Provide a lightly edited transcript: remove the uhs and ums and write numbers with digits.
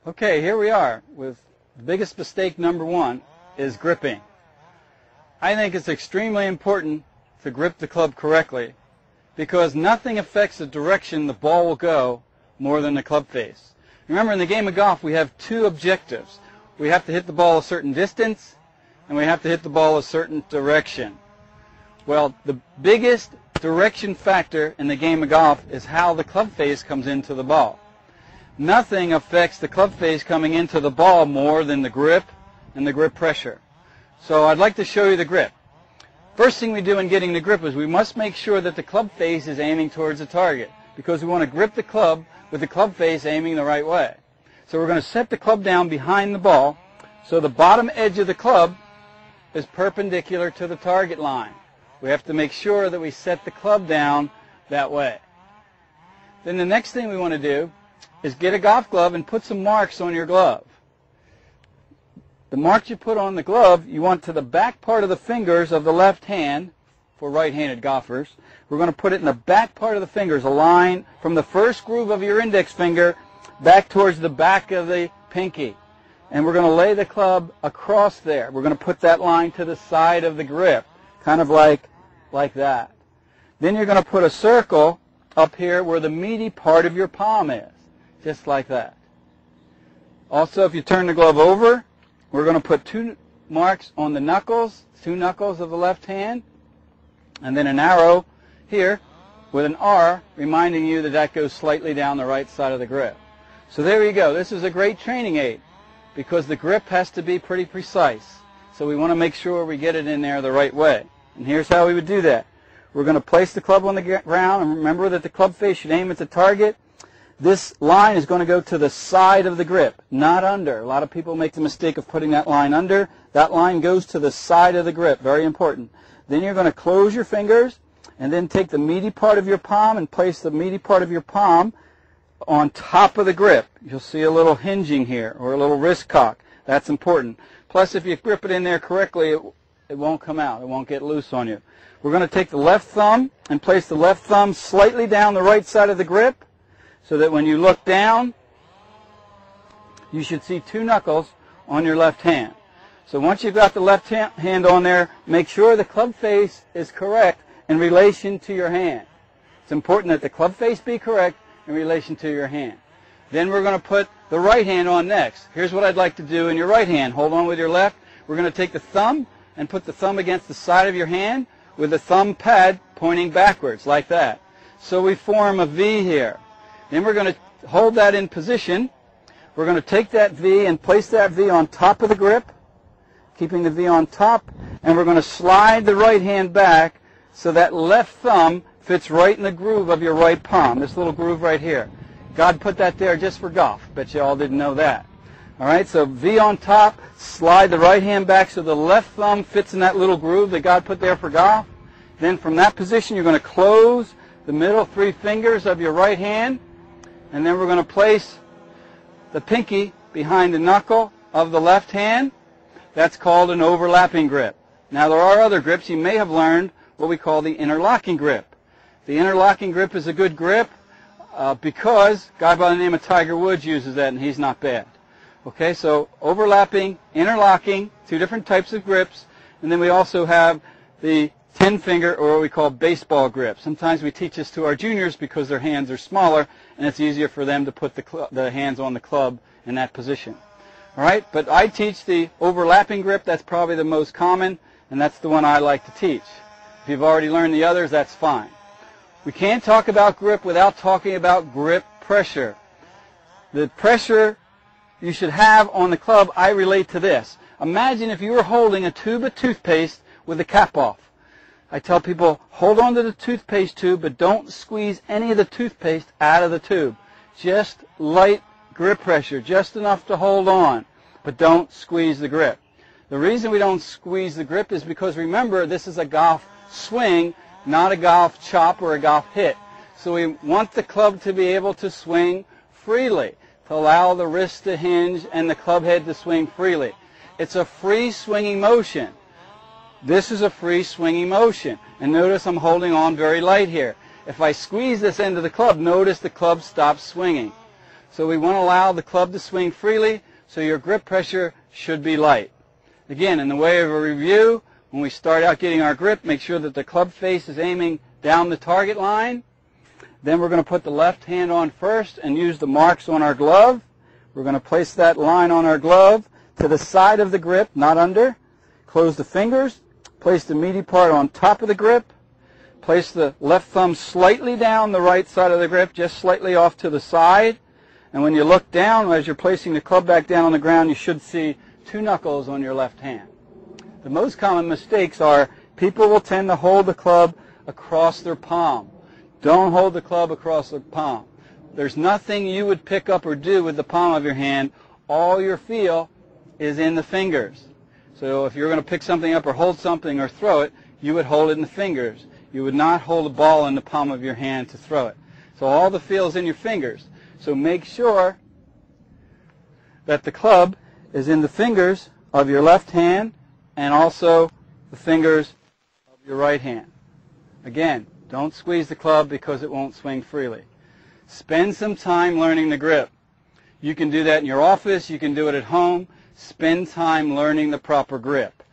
Okay, here we are with the biggest mistake number one is gripping. I think it's extremely important to grip the club correctly because nothing affects the direction the ball will go more than the club face. Remember, in the game of golf we have two objectives. We have to hit the ball a certain distance and we have to hit the ball a certain direction. Well, the biggest direction factor in the game of golf is how the club face comes into the ball. Nothing affects the club face coming into the ball more than the grip and the grip pressure. So I'd like to show you the grip. First thing we do in getting the grip is we must make sure that the club face is aiming towards the target because we want to grip the club with the club face aiming the right way. So we're going to set the club down behind the ball so the bottom edge of the club is perpendicular to the target line. We have to make sure that we set the club down that way. Then the next thing we want to do is get a golf glove and put some marks on your glove. The marks you put on the glove, you want to the back part of the fingers of the left hand for right-handed golfers. We're going to put it in the back part of the fingers, a line from the first groove of your index finger back towards the back of the pinky. And we're going to lay the club across there. We're going to put that line to the side of the grip, kind of like that. Then you're going to put a circle up here where the meaty part of your palm is. Just like that. Also, if you turn the glove over, we're going to put two marks on the knuckles, two knuckles of the left hand, and then an arrow here with an R reminding you that that goes slightly down the right side of the grip. So there you go. This is a great training aid because the grip has to be pretty precise. So we want to make sure we get it in there the right way. And here's how we would do that. We're going to place the club on the ground, and remember that the club face should aim at the target. This line is going to go to the side of the grip, not under. A lot of people make the mistake of putting that line under. That line goes to the side of the grip, very important. Then you're going to close your fingers and then take the meaty part of your palm and place the meaty part of your palm on top of the grip. You'll see a little hinging here or a little wrist cock. That's important. Plus, if you grip it in there correctly, it won't come out. It won't get loose on you. We're going to take the left thumb and place the left thumb slightly down the right side of the grip, so that when you look down, you should see two knuckles on your left hand. So once you've got the left hand on there, make sure the club face is correct in relation to your hand. It's important that the club face be correct in relation to your hand. Then we're going to put the right hand on next. Here's what I'd like to do in your right hand. Hold on with your left. We're going to take the thumb and put the thumb against the side of your hand with the thumb pad pointing backwards like that. So we form a V here. Then we're going to hold that in position. We're going to take that V and place that V on top of the grip, keeping the V on top, and we're going to slide the right hand back so that left thumb fits right in the groove of your right palm, this little groove right here. God put that there just for golf. Bet you all didn't know that. All right, so V on top, slide the right hand back so the left thumb fits in that little groove that God put there for golf. Then from that position, you're going to close the middle three fingers of your right hand, and then we're going to place the pinky behind the knuckle of the left hand. That's called an overlapping grip. Now there are other grips. You may have learned what we call the interlocking grip. The interlocking grip is a good grip because a guy by the name of Tiger Woods uses that, and he's not bad. Okay, so overlapping, interlocking, two different types of grips, and then we also have the 10-finger, or what we call baseball grip. Sometimes we teach this to our juniors because their hands are smaller, and it's easier for them to put the hands on the club in that position. All right, but I teach the overlapping grip. That's probably the most common, and that's the one I like to teach. If you've already learned the others, that's fine. We can't talk about grip without talking about grip pressure. The pressure you should have on the club, I relate to this. Imagine if you were holding a tube of toothpaste with the cap off. I tell people, hold on to the toothpaste tube, but don't squeeze any of the toothpaste out of the tube. Just light grip pressure, just enough to hold on, but don't squeeze the grip. The reason we don't squeeze the grip is because, remember, this is a golf swing, not a golf chop or a golf hit. So we want the club to be able to swing freely, to allow the wrist to hinge and the club head to swing freely. It's a free swinging motion. This is a free swinging motion. And notice I'm holding on very light here. If I squeeze this end of the club, notice the club stops swinging. So we want to allow the club to swing freely, so your grip pressure should be light. Again, in the way of a review, when we start out getting our grip, make sure that the club face is aiming down the target line. Then we're going to put the left hand on first and use the marks on our glove. We're going to place that line on our glove to the side of the grip, not under. Close the fingers. Place the meaty part on top of the grip. Place the left thumb slightly down the right side of the grip, just slightly off to the side. And when you look down, as you're placing the club back down on the ground, you should see 2 knuckles on your left hand. The most common mistakes are people will tend to hold the club across their palm. Don't hold the club across the palm. There's nothing you would pick up or do with the palm of your hand. All your feel is in the fingers. So if you're going to pick something up or hold something or throw it, you would hold it in the fingers. You would not hold a ball in the palm of your hand to throw it. So all the feel is in your fingers. So make sure that the club is in the fingers of your left hand and also the fingers of your right hand. Again, don't squeeze the club because it won't swing freely. Spend some time learning the grip. You can do that in your office. You can do it at home. Spend time learning the proper grip.